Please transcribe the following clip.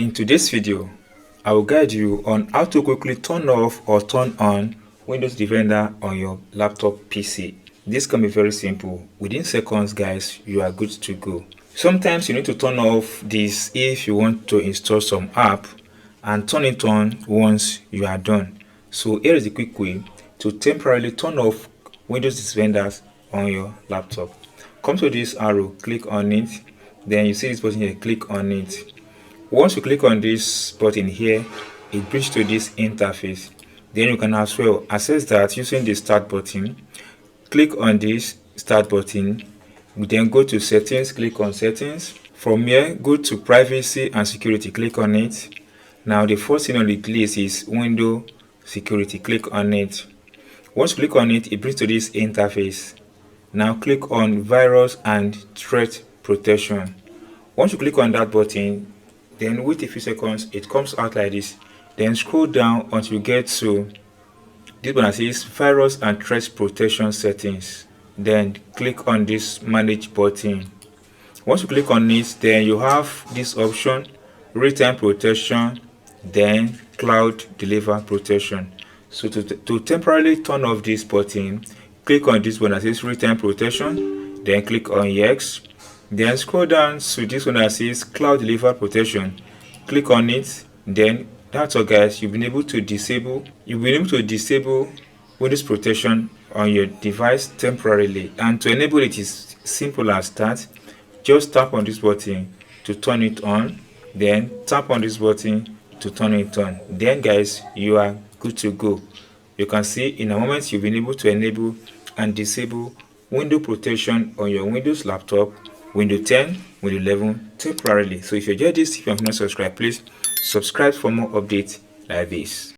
In today's video, I will guide you on how to quickly turn off or turn on Windows Defender on your laptop PC. This can be very simple. Within seconds, guys, you are good to go. Sometimes you need to turn off this if you want to install some app and turn it on once you are done. So here is a quick way to temporarily turn off Windows Defender on your laptop. Come to this arrow, click on it, then you see this button here, click on it. Once you click on this button here, it brings to this interface. Then you can as well access that using the start button. Click on this start button, then go to settings, click on settings. From here, go to privacy and security, click on it. Now the first thing on the list is window security, click on it. Once you click on it, it brings to this interface. Now click on virus and threat protection. Once you click on that button, then wait a few seconds, it comes out like this. Then scroll down until you get to this one that says virus and threat protection settings. Then click on this manage button. Once you click on it, then you have this option, real-time protection, then cloud deliver protection. So to temporarily turn off this button, click on this one that says real-time protection, then click on yes. Then scroll down to this one that says cloud deliver protection. Click on it. Then that's all, guys. You've been able to disable Windows protection on your device temporarily. And to enable it is simple as that. Just tap on this button to turn it on. Then tap on this button to turn it on. Then, guys, you are good to go. You can see in a moment you've been able to enable and disable window protection on your Windows laptop, Windows 10, Windows 11 temporarily. So if you enjoyed this, if you have not subscribed, please subscribe for more updates like this.